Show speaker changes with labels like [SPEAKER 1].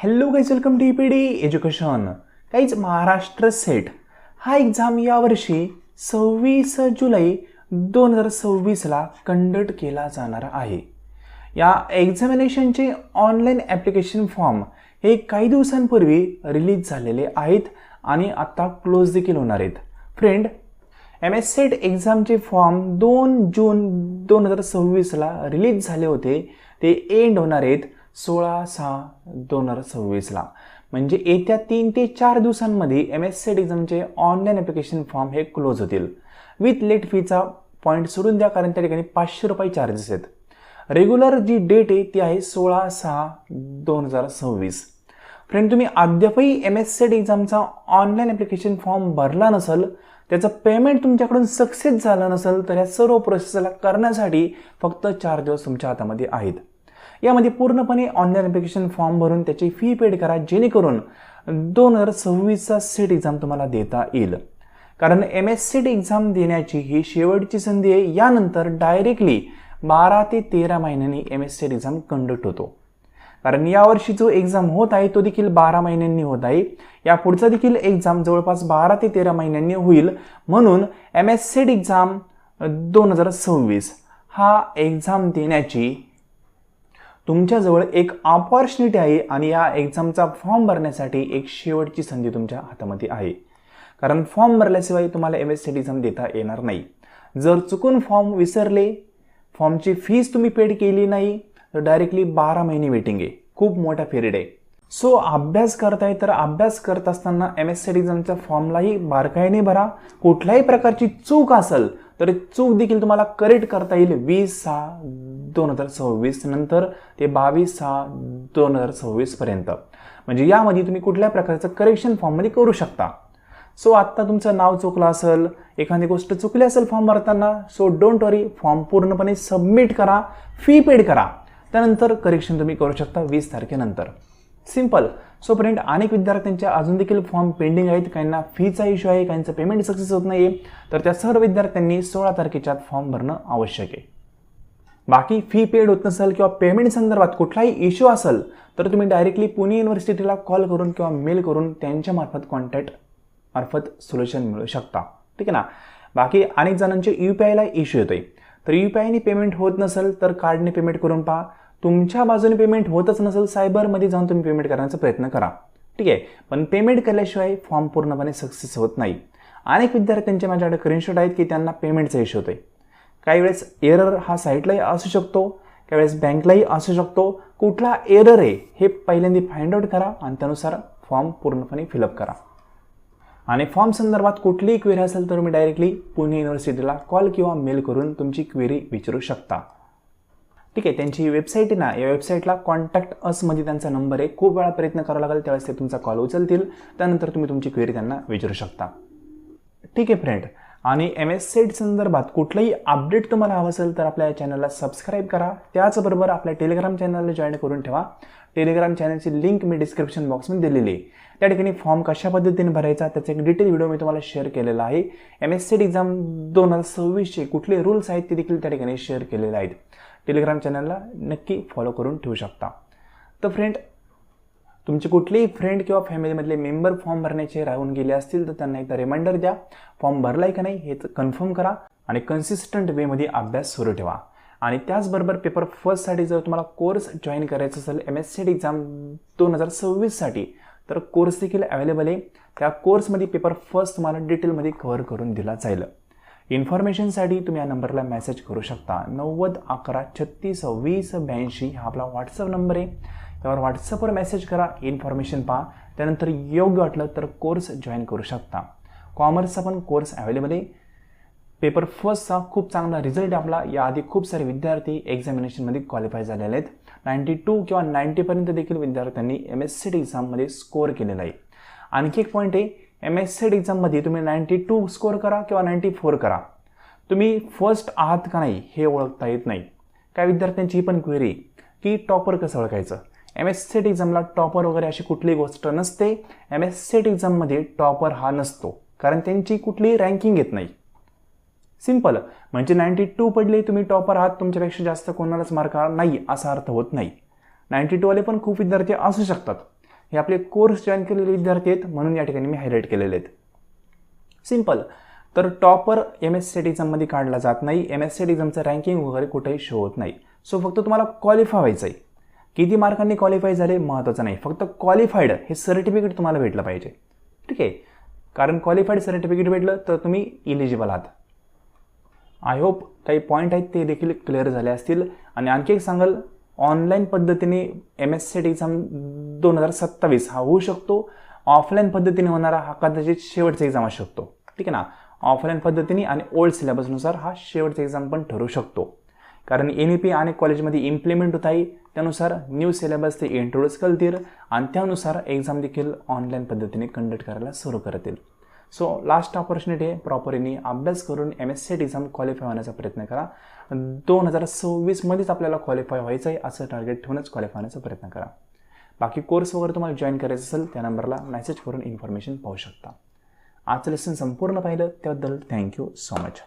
[SPEAKER 1] Hello guys, welcome to EPD education. Guys, Maharashtra SET हा exam यावर्षी 26 जुलै 2026ला conduct केला जाणार आहे. या एक्झामिनेशनचे ऑनलाईन ॲप्लिकेशन फॉर्म हे काही दिवसांपूर्वी रिलीज झालेले आहेत आणि आता क्लोज देखील होणार आहेत. फ्रेंड, MS सेट एक्झामचे फॉर्म 2 जून 2026ला रिलीज झाले होते. ते एंड होणार आहेत 16/6/2026ला. म्हणजे येत्या 3 ते 4 दिवसांमध्ये MS सेट एक्झामचे ऑनलाईन ॲप्लिकेशन फॉर्म हे क्लोज होतील. विथ लेट फीचा पॉईंट सोडून द्या, कारण त्या ठिकाणी 500 रुपये चार्जेस आहेत. रेग्युलर जी डेट आहे ती आहे 16/6/2026. फ्रेंड, तुम्ही अद्यापही MS सेट एक्झामचा ऑनलाईन ॲप्लिकेशन फॉर्म भरला नसेल, त्याचं पेमेंट तुमच्याकडून सक्सेस झालं नसेल, तर या सर्व प्रोसेसला करण्यासाठी फक्त 4 दिवस तुमच्या हातामध्ये आहेत. यामध्ये पूर्णपणे ऑनलाईन ॲप्लिकेशन फॉर्म भरून त्याची फी पेड करा, जेणेकरून 2026चा सेट एक्झाम तुम्हाला देता येईल. कारण MS सेट एक्झाम देण्याची ही शेवटची संधी आहे. यानंतर डायरेक्टली 12 ते 13 महिन्यांनी MS सेट एक्झाम कंडक्ट होतो. कारण यावर्षी जो एक्झाम होत आहे तो देखील 12 महिन्यांनी होत आहे. या पुढचा देखील एक्झाम जवळपास 12 ते 13 महिन्यांनी होईल. म्हणून MS सेट एक्झाम 2026 हा एक्झाम देण्याची तुमच्याजवळ एक ऑपॉर्च्युनिटी आहे आणि या एक्झामचा फॉर्म भरण्यासाठी एक शेवटची संधी तुमच्या हातामध्ये आहे. कारण फॉर्म भरल्याशिवाय तुम्हाला MS सेट एक्झाम देता येणार नाही. जर चुकून फॉर्म विसरले, फॉर्मची फीस तुम्ही पेड केली नाही, तर डायरेक्टली 12 महिने वेटिंग आहे. खूप मोठा पिरियड आहे. सो अभ्यास करताय तर अभ्यास करत असताना MS सेट एक्झामच्या फॉर्मलाही बारकाईने भरा. कुठल्याही प्रकारची चूक असेल तर चूक देखील तुम्हाला करेक्ट करता येईल 20/6/2026 नंतर ते 22/6/2026 पर्यंत. म्हणजे यामध्ये तुम्ही कुठल्या प्रकारचं करेक्शन फॉर्ममध्ये करू शकता. सो आत्ता तुमचं नाव चुकलं असेल, एखादी गोष्ट चुकली असेल फॉर्म भरताना, सो डोंट वरी, फॉर्म पूर्णपणे सबमिट करा, फी पेड करा, त्यानंतर करेक्शन तुम्ही करू शकता 20 तारखेनंतर. सिंपल. सो फ्रेंड, अनेक विद्यार्थ्यांच्या अजून देखील फॉर्म पेंडिंग आहेत. काहींना फीचा इश्यू आहे, काहींचं पेमेंट सक्सेस होत नाही आहे. तर त्या सर्व विद्यार्थ्यांनी 16 तारखेच्या फॉर्म भरणं आवश्यक आहे. बाकी फी पेड होत नसेल किंवा पेमेंट संदर्भात कुठलाही इश्यू असेल तर तुम्ही डायरेक्टली पुणे युनिव्हर्सिटीला कॉल करून किंवा मेल करून त्यांच्या कॉन्टॅक्ट मार्फत सोल्युशन मिळू शकता. ठीक आहे ना. बाकी अनेक जणांचे UPIला इश्यू येतोय. तर UPIने पेमेंट होत नसेल तर कार्डने पेमेंट करून पहा. तुमच्या बाजूने पेमेंट होतच नसेल, सायबरमध्ये जाऊन तुम्ही पेमेंट करण्याचा प्रयत्न करा. ठीक आहे. पण पेमेंट केल्याशिवाय फॉर्म पूर्णपणे सक्सेस होत नाही. अनेक विद्यार्थ्यांचे माझ्याकडे स्क्रीनशॉट आहेत की त्यांना पेमेंटचा इश्यू होतोय. काही वेळेस एरर हा साईटलाही असू शकतो, काही वेळेस बँकलाही असू शकतो. कुठला एरर आहे हे पहिल्यांदा फाइंड आउट करा आणि त्यानुसार फॉर्म पूर्णपणे फिलअप करा. आणि फॉर्म संदर्भात कुठलीही क्वेरी असेल तर तुम्ही डायरेक्टली पुणे युनिव्हर्सिटीला कॉल किंवा मेल करून तुमची क्वेरी विचारू शकता. ठीक आहे. त्यांची वेबसाईट आहे ना, या वेबसाईटला कॉन्टॅक्ट असमध्ये त्यांचा नंबर आहे. खूप वेळा प्रयत्न करावा लागेल, त्यावेळेस ते तुमचा कॉल उचलतील. त्यानंतर तुम्ही तुमची क्वेरी त्यांना विचारू शकता. ठीक आहे फ्रेंड. आणि MS सेट संदर्भात कुठलंही अपडेट तुम्हाला हवं असेल तर आपल्या चॅनलला सबस्क्राईब करा. त्याचबरोबर आपल्या टेलिग्राम चॅनलला जॉईन करून ठेवा. टेलिग्राम चॅनलची लिंक मी डिस्क्रिप्शन बॉक्समध्ये दिलेली आहे. त्या ठिकाणी फॉर्म कशा पद्धतीने भरायचा त्याचा एक डिटेल व्हिडिओ मी तुम्हाला शेअर केलेला आहे. MS सेट एक्झाम 2026चे कुठले रूल्स आहेत ते देखील त्या ठिकाणी शेअर केलेले आहेत. टेलिग्राम चॅनलला नक्की फॉलो करून ठेवू शकता. तर फ्रेंड, तुमचे कुठलेही फ्रेंड किंवा फॅमिलीमधले मेंबर फॉर्म भरण्याचे राहून गेले असतील तर त्यांना एकदा रिमाइंडर द्या. फॉर्म भरलाय का नाही हे कन्फर्म करा आणि कन्सिस्टंट वेमध्ये अभ्यास सुरू ठेवा. आणि त्याचबरोबर पेपर फर्स्टसाठी जर तुम्हाला कोर्स जॉईन करायचा असेल MS सेट एक्झाम 2026साठी तर कोर्स देखील अवेलेबल आहे. त्या कोर्समध्ये पेपर फर्स्ट तुम्हाला डिटेलमध्ये कव्हर करून दिला जाईल. इन्फॉर्मेशनसाठी तुम्ही या नंबरला मेसेज करू शकता. 90 11 36 20 82 हा आपला व्हॉट्सअप नंबर आहे. त्यावर व्हॉट्सअपवर मेसेज करा, इन्फॉर्मेशन पहा, त्यानंतर योग्य वाटलं तर कोर्स जॉईन करू शकता. कॉमर्सचा पण कोर्स अवेलेबल आहे. पेपर फर्स्टचा खूप चांगला रिझल्ट आपला. याआधी खूप सारे विद्यार्थी एक्झामिनेशनमध्ये क्वालिफाय झालेले आहेत. 92 किंवा 90पर्यंत देखील विद्यार्थ्यांनी MS सेट एक्झाममध्ये स्कोअर केलेला आहे. आणखी एक पॉईंट आहे, MS सेट एक्झाममध्ये तुम्ही 92 स्कोअर करा किंवा 94 करा, तुम्ही फर्स्ट आहात का नाही हे ओळखता येत नाही. काही विद्यार्थ्यांची ही पण क्वेरी की टॉपर कसं ओळखायचं. MS सेट एक्झामला टॉपर वगैरे अशी कुठलीही गोष्ट नसते. MS सेट एक्झाममध्ये टॉपर हा नसतो, कारण त्यांची कुठलीही रँकिंग येत नाही. सिंपल. म्हणजे 92 पडले तुम्ही टॉपर आहात, तुमच्यापेक्षा जास्त कोणालाच मार्क नाही असा अर्थ होत नाही. 92 वाले पण खूप विद्यार्थी असू शकतात. हे आपले कोर्स जॉईन केलेले विद्यार्थी आहेत म्हणून या ठिकाणी मी हायलाईट केलेले आहेत. सिंपल. तर टॉपर MSCIT एक्झाममध्ये काढला जात नाही. MSCIT एक्झामचं रँकिंग वगैरे कुठेही शो होत नाही. सो फक्त तुम्हाला क्वालिफाय व्हायचं आहे. किती मार्कांनी क्वालिफाय झाले महत्त्वाचं नाही, फक्त क्वालिफाईड हे सर्टिफिकेट तुम्हाला भेटलं पाहिजे. ठीक आहे, कारण क्वालिफाईड सर्टिफिकेट भेटलं तर तुम्ही इलिजिबल आहात. आय होप काही पॉईंट आहेत ते देखील क्लिअर झाले असतील. आणि आणखी एक सांगाल, ऑनलाईन पद्धतीने MSCIT एक्झाम 2027 हा होऊ शकतो. ऑफलाईन पद्धतीने होणारा हा कदाचित शेवटचा एक्झाम असू शकतो. ठीक आहे ना, ऑफलाईन पद्धतीने आणि ओल्ड सिलेबसनुसार हा शेवटचा एक्झाम पण ठरू शकतो. कारण NEP आणि कॉलेजमध्ये इम्प्लिमेंट होत आहे, त्यानुसार न्यू सिलेबस ते इंट्रोड्यूस करतील आणि त्यानुसार एक्झाम देखील ऑनलाईन पद्धतीने कंडक्ट करायला सुरू करतील. सो लास्ट ऑपॉर्च्युनिटी आहे, प्रॉपरली अभ्यास करून MSCIT एक्झाम क्वालिफाय होण्याचा प्रयत्न करा. 2026मध्येच आपल्याला क्वालिफाय व्हायचं आहे असं टार्गेट ठेवूनच क्वालिफाय होण्याचा प्रयत्न करा. बाकी कोर्स वगैरे तुम्हाला जॉईन करायचं असेल त्या नंबरला मेसेज करून इन्फॉर्मेशन पाहू शकता. आजचं लेसन संपूर्ण पाहिलं त्याबद्दल थँक्यू सो मच.